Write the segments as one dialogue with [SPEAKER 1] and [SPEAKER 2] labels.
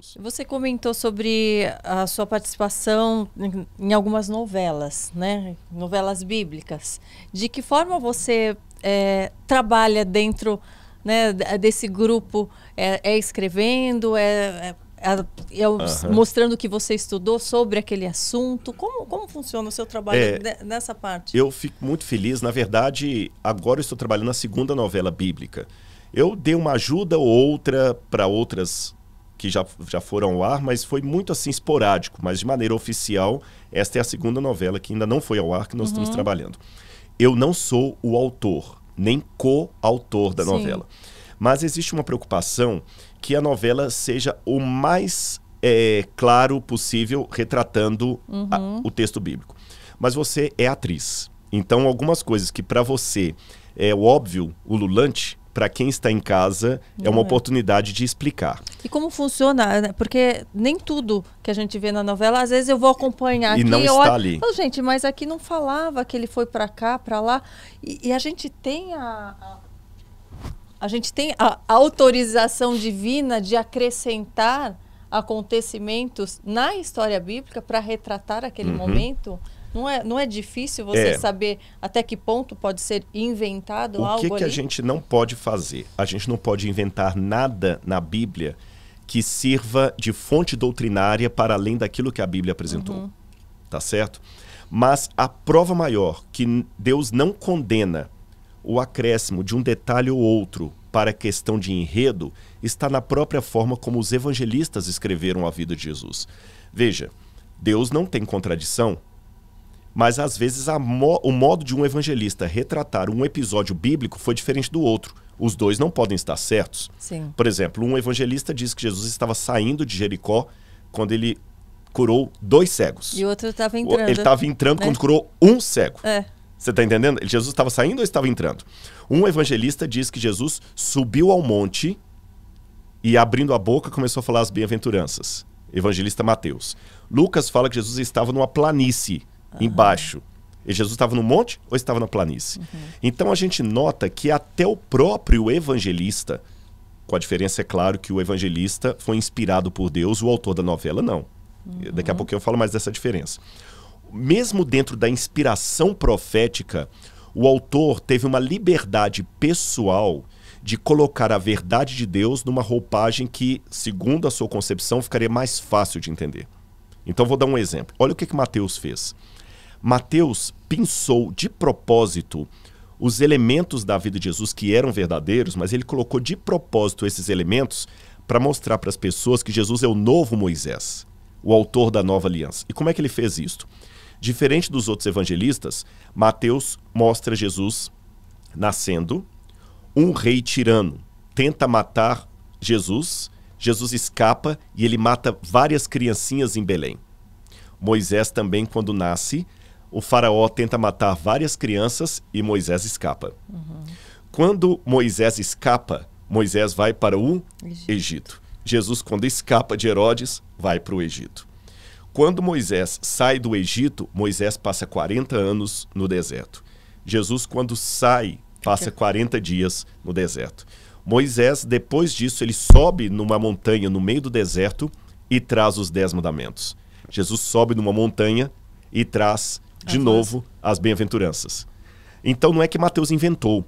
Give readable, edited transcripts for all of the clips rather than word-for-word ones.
[SPEAKER 1] Deus.
[SPEAKER 2] Você comentou sobre a sua participação em algumas novelas, né? Novelas bíblicas. De que forma você trabalha dentro, né, desse grupo? É escrevendo? Mostrando que você estudou sobre aquele assunto? Como funciona o seu trabalho nessa parte?
[SPEAKER 1] Eu fico muito feliz. Na verdade, agora eu estou trabalhando na segunda novela bíblica. Eu dei uma ajuda ou outra para outras que já foram ao ar, mas foi muito assim esporádico. Mas de maneira oficial, esta é a segunda novela que ainda não foi ao ar, que nós estamos trabalhando. Eu não sou o autor, nem co-autor da novela. Mas existe uma preocupação que a novela seja o mais claro possível, retratando o texto bíblico. Mas você é atriz. Então, algumas coisas que para você é o óbvio, ululante, para quem está em casa é uma oportunidade de explicar.
[SPEAKER 2] E como funciona? Porque nem tudo que a gente vê na novela, às vezes eu vou acompanhar
[SPEAKER 1] aqui. E não está ali.
[SPEAKER 2] Oh, gente, mas aqui não falava que ele foi para cá, para lá. E a gente tem a gente tem a autorização divina de acrescentar acontecimimentos na história bíblica para retratar aquele momento. Não é difícil você saber até que ponto pode ser inventado algo ali?
[SPEAKER 1] O que a gente não pode fazer? A gente não pode inventar nada na Bíblia que sirva de fonte doutrinária para além daquilo que a Bíblia apresentou. Tá certo? Mas a prova maior que Deus não condena o acréscimo de um detalhe ou outro para a questão de enredo está na própria forma como os evangelistas escreveram a vida de Jesus. Veja, Deus não tem contradição. Mas, às vezes, o modo de um evangelista retratar um episódio bíblico foi diferente do outro. Os dois não podem estar certos.
[SPEAKER 2] Sim.
[SPEAKER 1] Por exemplo, um evangelista diz que Jesus estava saindo de Jericó quando ele curou 2 cegos.
[SPEAKER 2] E o outro estava entrando.
[SPEAKER 1] Ele estava entrando quando curou 1 cego.
[SPEAKER 2] É.
[SPEAKER 1] Você está entendendo? Jesus estava saindo ou estava entrando? Um evangelista diz que Jesus subiu ao monte e, abrindo a boca, começou a falar as bem-aventuranças. Evangelista Mateus. Lucas fala que Jesus estava numa planície embaixo. E Jesus estava no monte ou estava na planície? Então a gente nota que até o próprio evangelista, com a diferença, é claro, que o evangelista foi inspirado por Deus, o autor da novela não. Daqui a pouco eu falo mais dessa diferença. Mesmo dentro da inspiração profética, o autor teve uma liberdade pessoal de colocar a verdade de Deus numa roupagem que, segundo a sua concepção, ficaria mais fácil de entender. Então vou dar um exemplo. Olha o que Mateus fez. Mateus pensou de propósito os elementos da vida de Jesus que eram verdadeiros, mas ele colocou de propósito esses elementos para mostrar para as pessoas que Jesus é o novo Moisés, o autor da nova aliança. E como é que ele fez isto? Diferente dos outros evangelistas, Mateus mostra Jesus nascendo, um rei tirano tenta matar Jesus, Jesus escapa e ele mata várias criancinhas em Belém. Moisés também, quando nasce, o faraó tenta matar várias crianças e Moisés escapa. Quando Moisés escapa, Moisés vai para o Egito. Jesus, quando escapa de Herodes, vai para o Egito. Quando Moisés sai do Egito, Moisés passa 40 anos no deserto. Jesus, quando sai, passa 40 dias no deserto. Moisés, depois disso, ele sobe numa montanha no meio do deserto e traz os 10 mandamentos. Jesus sobe numa montanha e traz de novo as bem-aventuranças. Então não é que Mateus inventou,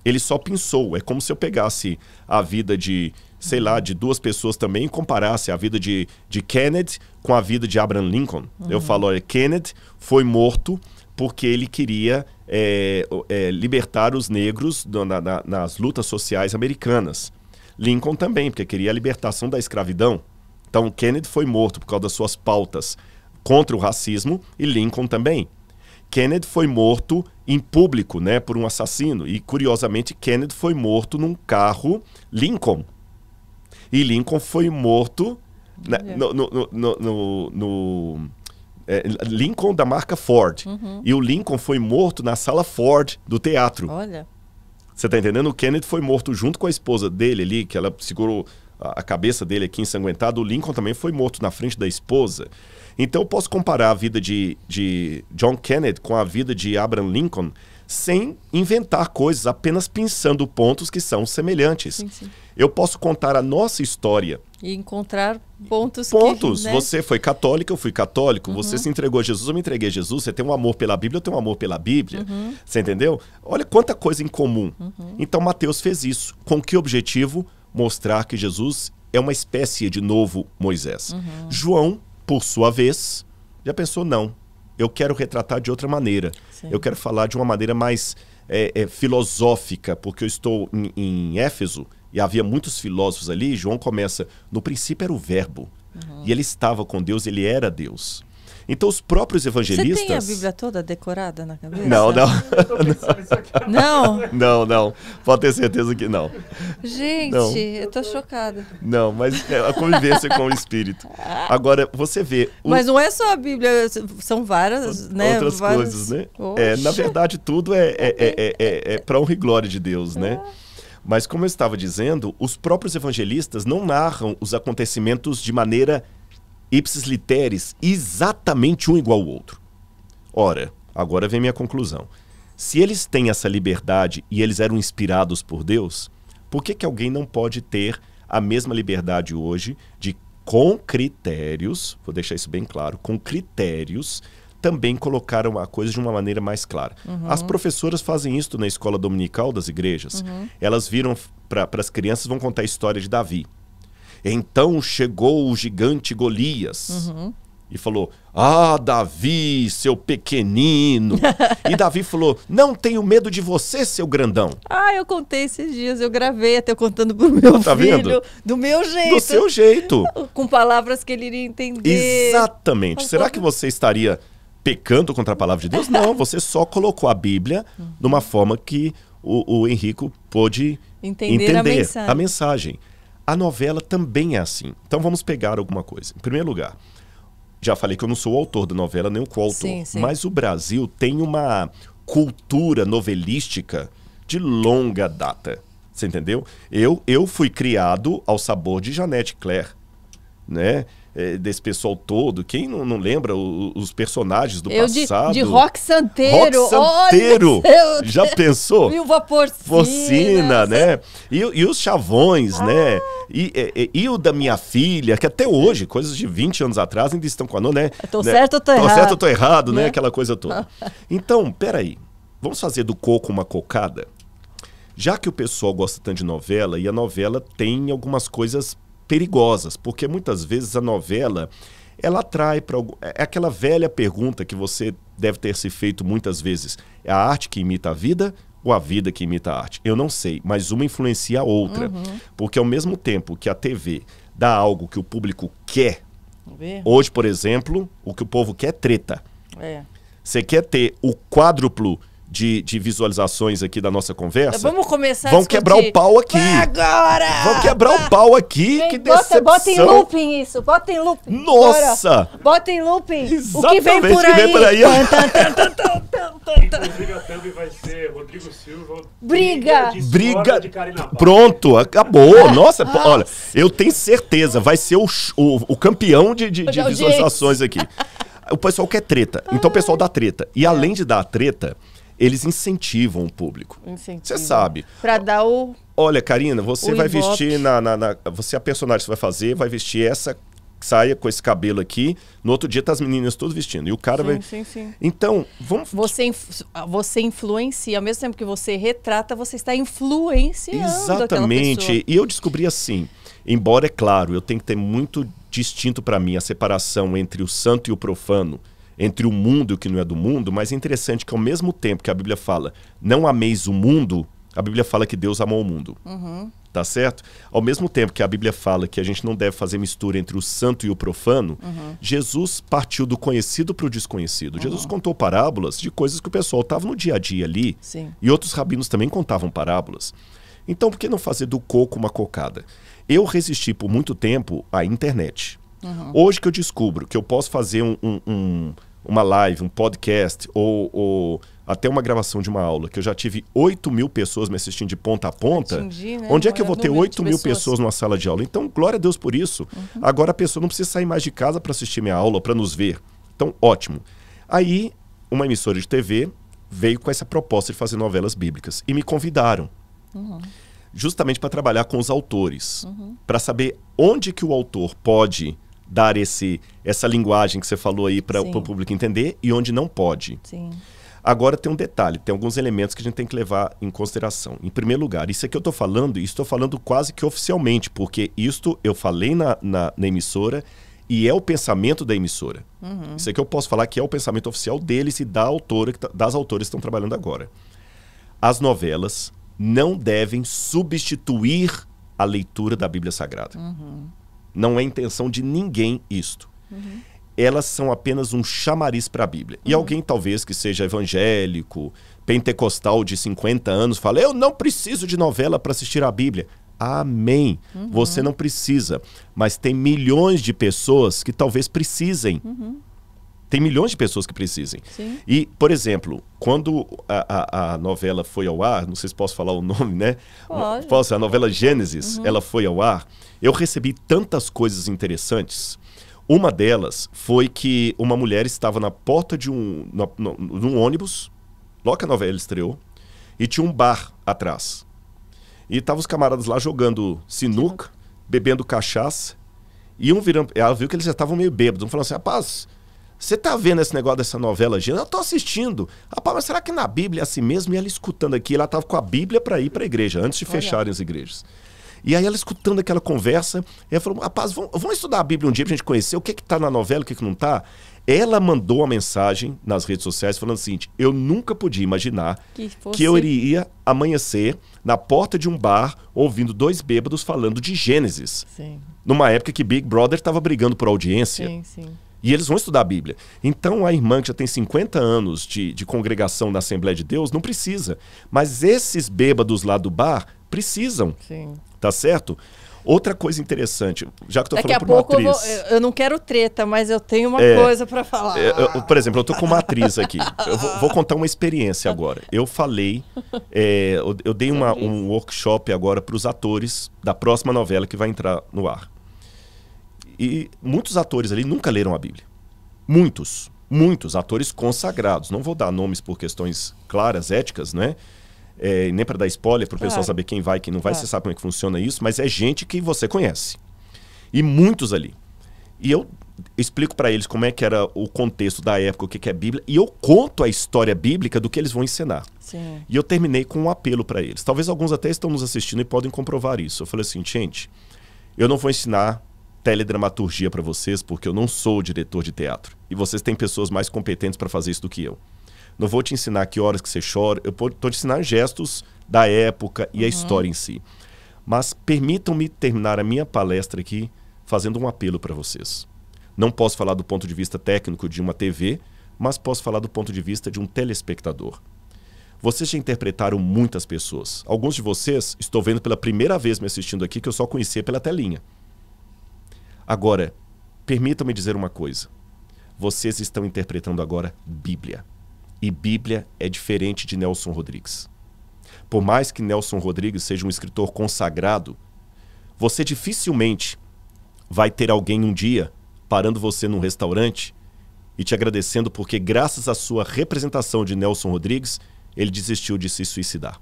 [SPEAKER 1] ele só pensou. É como se eu pegasse a vida de, sei lá, de 2 pessoas também e comparasse a vida de Kennedy com a vida de Abraham Lincoln. Eu falo, olha, Kennedy foi morto porque ele queria libertar os negros nas lutas sociais americanas. Lincoln também, porque queria a libertação da escravidão. Então Kennedy foi morto por causa das suas pautas contra o racismo, e Lincoln também. Kennedy foi morto em público, né, por um assassino. E, curiosamente, Kennedy foi morto num carro Lincoln. E Lincoln foi morto Lincoln da marca Ford. E o Lincoln foi morto na sala Ford do teatro.
[SPEAKER 2] Olha.
[SPEAKER 1] Você está entendendo? O Kennedy foi morto junto com a esposa dele ali, que ela segurou a cabeça dele aqui ensanguentada. O Lincoln também foi morto na frente da esposa. Então eu posso comparar a vida de John Kennedy com a vida de Abraham Lincoln sem inventar coisas, apenas pensando pontos que são semelhantes.
[SPEAKER 2] Sim, sim.
[SPEAKER 1] Eu posso contar a nossa história
[SPEAKER 2] E encontrar pontos
[SPEAKER 1] Pontos.
[SPEAKER 2] que, né?
[SPEAKER 1] Você foi católica, eu fui católico. Você se entregou a Jesus, eu me entreguei a Jesus. Você tem um amor pela Bíblia, eu tenho um amor pela Bíblia. Você entendeu? Olha quanta coisa em comum. Então Mateus fez isso. Com que objetivo? Mostrar que Jesus é uma espécie de novo Moisés. João, por sua vez, já pensou, não. Eu quero retratar de outra maneira.
[SPEAKER 2] Sim.
[SPEAKER 1] Eu quero falar de uma maneira mais filosófica, porque eu estou em Éfeso, e havia muitos filósofos ali. João começa, no princípio era o verbo, e ele estava com Deus, ele era Deus. Então os próprios evangelistas...
[SPEAKER 2] Você tem a Bíblia toda decorada na cabeça?
[SPEAKER 1] Não, não.
[SPEAKER 3] Eu tô pensando nisso aqui.
[SPEAKER 2] Não?
[SPEAKER 1] Não, não. Pode ter certeza que não.
[SPEAKER 2] Gente,
[SPEAKER 1] Não.
[SPEAKER 2] eu tô chocada.
[SPEAKER 1] Não, mas é a convivência com o Espírito. Agora, você vê...
[SPEAKER 2] Mas não é só a Bíblia, são várias, né?
[SPEAKER 1] Outras
[SPEAKER 2] várias...
[SPEAKER 1] coisas, né?
[SPEAKER 2] Oxe.
[SPEAKER 1] Na verdade, tudo é para honra e glória de Deus, né? Mas como eu estava dizendo, os próprios evangelistas não narram os acontecimentos de maneira ipsis literis, exatamente um igual ao outro. Ora, agora vem minha conclusão. Se eles têm essa liberdade e eles eram inspirados por Deus, por que alguém não pode ter a mesma liberdade hoje de, com critérios, vou deixar isso bem claro, com critérios, também colocar a coisa de uma maneira mais clara. As professoras fazem isso na escola dominical das igrejas. Elas viram para as crianças, vão contar a história de Davi. Então chegou o gigante Golias e falou, Davi, seu pequenino. E Davi falou, não tenho medo de você, seu grandão.
[SPEAKER 2] Eu contei esses dias, eu gravei até contando pro meu
[SPEAKER 1] Tá
[SPEAKER 2] filho,
[SPEAKER 1] vendo?
[SPEAKER 2] do meu jeito.
[SPEAKER 1] Do seu jeito.
[SPEAKER 2] Com palavras que ele iria entender.
[SPEAKER 1] Exatamente. Será que você estaria pecando contra a palavra de Deus? Não, você só colocou a Bíblia numa forma que o Henrico pôde entender a mensagem. A novela também é assim. Então vamos pegar alguma coisa. Em primeiro lugar, já falei que eu não sou o autor da novela, nem o coautor.
[SPEAKER 2] Sim, sim.
[SPEAKER 1] Mas o Brasil tem uma cultura novelística de longa data. Você entendeu? Eu fui criado ao sabor de Janete Claire, né? Desse pessoal todo. Quem não lembra os personagens do passado?
[SPEAKER 2] De Roque Santeiro.
[SPEAKER 1] Roque Santeiro.
[SPEAKER 2] Olha,
[SPEAKER 1] já pensou?
[SPEAKER 2] Viúva Porcina,
[SPEAKER 1] né? E os chavões, né? E o da minha filha, que até hoje, coisas de 20 anos atrás, ainda estão com a né?
[SPEAKER 2] Tô certo ou tô errado?
[SPEAKER 1] Tô certo ou tô errado, né? Aquela coisa toda. Então, peraí. Vamos fazer do coco uma cocada? Já que o pessoal gosta tanto de novela, e a novela tem algumas coisas perigosas, porque muitas vezes a novela, ela atrai para é aquela velha pergunta que você deve ter se feito muitas vezes. É a arte que imita a vida ou a vida que imita a arte? Eu não sei, mas uma influencia a outra. Porque ao mesmo tempo que a TV dá algo que o público quer, hoje, por exemplo, o que o povo quer é treta. Você quer ter o quádruplo de visualizações aqui da nossa conversa?
[SPEAKER 2] Vamos começar
[SPEAKER 1] Vão quebrar o pau aqui.
[SPEAKER 2] Agora!
[SPEAKER 1] Vão quebrar o pau aqui. Que decepção.
[SPEAKER 2] Bota em looping isso. Bota em looping.
[SPEAKER 1] Nossa!
[SPEAKER 2] Agora. Bota em looping.
[SPEAKER 1] Exatamente,
[SPEAKER 2] o que vem por aí.
[SPEAKER 1] que vem por aí.
[SPEAKER 3] Inclusive a thumb vai ser Rodrigo Silva.
[SPEAKER 2] Briga
[SPEAKER 3] de Karina Pau.
[SPEAKER 1] Pronto, acabou. Nossa, olha, eu tenho certeza, vai ser o campeão de visualizações aqui. O pessoal quer treta, então o pessoal dá treta. E além de dar treta, eles incentivam o público. Você sabe.
[SPEAKER 2] Pra dar o...
[SPEAKER 1] Olha, Karina, você vai
[SPEAKER 2] Ibope.
[SPEAKER 1] vestir você, a personagem que você vai fazer, vai vestir essa saia com esse cabelo aqui. No outro dia tá as meninas todas vestindo. E o cara vai...
[SPEAKER 2] Sim.
[SPEAKER 1] Então, vamos...
[SPEAKER 2] Você influencia. Ao mesmo tempo que você retrata, você está influenciando aquela
[SPEAKER 1] Exatamente.
[SPEAKER 2] pessoa.
[SPEAKER 1] E eu descobri assim, embora, é claro, eu tenho que ter muito distinto para mim a separação entre o santo e o profano, entre o mundo e o que não é do mundo, mas é interessante que ao mesmo tempo que a Bíblia fala não ameis o mundo, a Bíblia fala que Deus amou o mundo. Tá certo? Ao mesmo tempo que a Bíblia fala que a gente não deve fazer mistura entre o santo e o profano, Jesus partiu do conhecido para o desconhecido. Jesus contou parábolas de coisas que o pessoal estava no dia a dia ali.
[SPEAKER 2] Sim.
[SPEAKER 1] E outros rabinos também contavam parábolas. Então, por que não fazer do coco uma cocada? Eu resisti por muito tempo à internet. Hoje que eu descubro que eu posso fazer uma live, um podcast ou até uma gravação de uma aula, que eu já tive 8.000 pessoas me assistindo de ponta a ponta,
[SPEAKER 2] né?
[SPEAKER 1] onde é que eu vou ter 8.000 pessoas numa sala de aula? Então, glória a Deus por isso. Agora a pessoa não precisa sair mais de casa para assistir minha aula, para nos ver. Então, ótimo. Aí, uma emissora de TV veio com essa proposta de fazer novelas bíblicas e me convidaram. justamente para trabalhar com os autores, para saber onde que o autor pode dar essa linguagem que você falou aí para o público entender e onde não pode.
[SPEAKER 2] Sim.
[SPEAKER 1] Agora tem um detalhe, tem alguns elementos que a gente tem que levar em consideração. Em primeiro lugar, isso aqui eu estou falando, e estou falando quase que oficialmente, porque isto eu falei na emissora e é o pensamento da emissora. Isso aqui eu posso falar que é o pensamento oficial deles e das autoras que estão trabalhando agora. As novelas não devem substituir a leitura da Bíblia Sagrada. Não é intenção de ninguém isto. Elas são apenas um chamariz para a Bíblia. E alguém talvez que seja evangélico, pentecostal de 50 anos, fala, eu não preciso de novela para assistir a Bíblia. Amém. Você não precisa. Mas tem milhões de pessoas que talvez precisem. Tem milhões de pessoas que precisem.
[SPEAKER 2] Sim.
[SPEAKER 1] E, por exemplo, quando a novela foi ao ar, não sei se posso falar o nome, né?
[SPEAKER 2] Pode.
[SPEAKER 1] Posso, a novela Gênesis, ela foi ao ar, eu recebi tantas coisas interessantes. Uma delas foi que uma mulher estava na porta de num ônibus, logo que a novela estreou, e tinha um bar atrás. E estavam os camaradas lá jogando sinuca, bebendo cachaça, e ela viu que eles já estavam meio bêbados. Um falando assim, rapaz, você tá vendo esse negócio dessa novela, gente? Eu tô assistindo. Rapaz, mas será que na Bíblia é assim mesmo? E ela escutando aqui, ela tava com a Bíblia para ir para a igreja, antes de fecharem as igrejas. E aí ela escutando aquela conversa, ela falou, rapaz, vamos estudar a Bíblia um dia pra gente conhecer o que tá na novela, o que não tá. Ela mandou uma mensagem nas redes sociais falando o seguinte, eu nunca podia imaginar que eu iria amanhecer na porta de um bar ouvindo dois bêbados falando de Gênesis.
[SPEAKER 2] Sim.
[SPEAKER 1] Numa época que Big Brother estava brigando por audiência.
[SPEAKER 2] Sim, sim.
[SPEAKER 1] E eles vão estudar a Bíblia. Então a irmã que já tem 50 anos de congregação na Assembleia de Deus não precisa. Mas esses bêbados lá do bar precisam.
[SPEAKER 2] Sim.
[SPEAKER 1] Tá certo? Outra coisa interessante, já que eu tô
[SPEAKER 2] Daqui
[SPEAKER 1] falando por uma
[SPEAKER 2] a pouco
[SPEAKER 1] atriz.
[SPEAKER 2] eu não quero treta, mas eu tenho uma coisa para falar.
[SPEAKER 1] Por exemplo, eu tô com uma atriz aqui. Eu vou contar uma experiência agora. Eu falei, eu dei um workshop agora para os atores da próxima novela que vai entrar no ar. E muitos atores ali nunca leram a Bíblia. Muitos atores consagrados. Não vou dar nomes por questões claras, éticas, né? Nem para dar spoiler, para o pessoal saber quem vai e quem não vai, você sabe como é que funciona isso, mas é gente que você conhece. E muitos ali. E eu explico para eles como é que era o contexto da época, o que é Bíblia, e eu conto a história bíblica do que eles vão ensinar.
[SPEAKER 2] Sim.
[SPEAKER 1] E eu terminei com um apelo para eles. Talvez alguns até estão nos assistindo e podem comprovar isso. Eu falei assim, gente, eu não vou ensinar teledramaturgia para vocês, porque eu não sou diretor de teatro. E vocês têm pessoas mais competentes para fazer isso do que eu. Não vou te ensinar que horas que você chora, eu estou te ensinando gestos da época e a história em si. Mas permitam-me terminar a minha palestra aqui fazendo um apelo para vocês. Não posso falar do ponto de vista técnico de uma TV, mas posso falar do ponto de vista de um telespectador. Vocês já interpretaram muitas pessoas. Alguns de vocês, estou vendo pela primeira vez me assistindo aqui, que eu só conhecia pela telinha. Agora, permitam-me dizer uma coisa. Vocês estão interpretando agora Bíblia. E Bíblia é diferente de Nelson Rodrigues. Por mais que Nelson Rodrigues seja um escritor consagrado, você dificilmente vai ter alguém um dia parando você num restaurante e te agradecendo porque, graças à sua representação de Nelson Rodrigues, ele desistiu de se suicidar.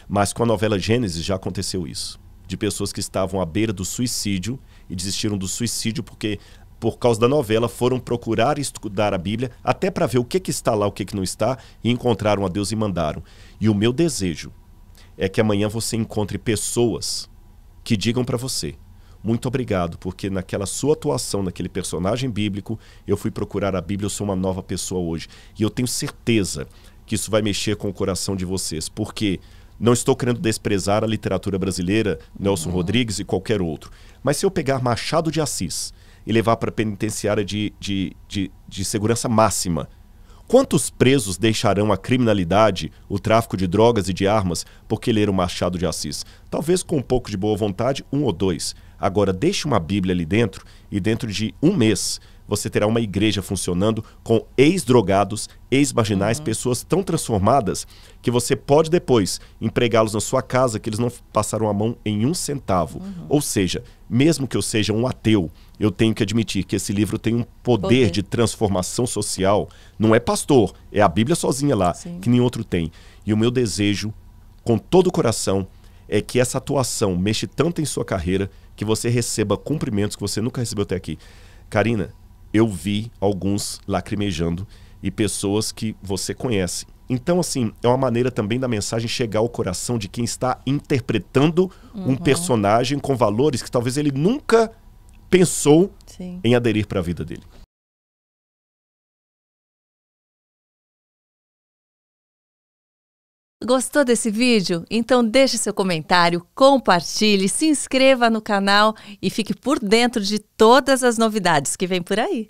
[SPEAKER 1] Mas com a novela Gênesis já aconteceu isso. De pessoas que estavam à beira do suicídio e desistiram do suicídio porque, por causa da novela, foram procurar e estudar a Bíblia até para ver o que está lá, o que não está, e encontraram a Deus e mandaram. E o meu desejo é que amanhã você encontre pessoas que digam para você, muito obrigado, porque naquela sua atuação, naquele personagem bíblico, eu fui procurar a Bíblia, eu sou uma nova pessoa hoje. E eu tenho certeza que isso vai mexer com o coração de vocês, porque não estou querendo desprezar a literatura brasileira, Nelson Rodrigues e qualquer outro. Mas se eu pegar Machado de Assis e levar para a penitenciária de segurança máxima, quantos presos deixarão a criminalidade, o tráfico de drogas e de armas porque leram Machado de Assis? Talvez com um pouco de boa vontade, 1 ou 2. Agora, deixe uma Bíblia ali dentro e dentro de 1 mês você terá uma igreja funcionando com ex-drogados, ex-marginais, pessoas tão transformadas que você pode depois empregá-los na sua casa que eles não passaram a mão em 1 centavo. Ou seja, mesmo que eu seja um ateu, eu tenho que admitir que esse livro tem um poder de transformação social. Não é pastor, é a Bíblia sozinha lá, que nenhum outro tem. E o meu desejo, com todo o coração, é que essa atuação mexe tanto em sua carreira que você receba cumprimentos que você nunca recebeu até aqui. Karina, eu vi alguns lacrimejando e pessoas que você conhece. Então, assim, é uma maneira também da mensagem chegar ao coração de quem está interpretando um personagem com valores que talvez ele nunca pensou em aderir para a vida dele.
[SPEAKER 2] Gostou desse vídeo? Então deixe seu comentário, compartilhe, se inscreva no canal e fique por dentro de todas as novidades que vem por aí.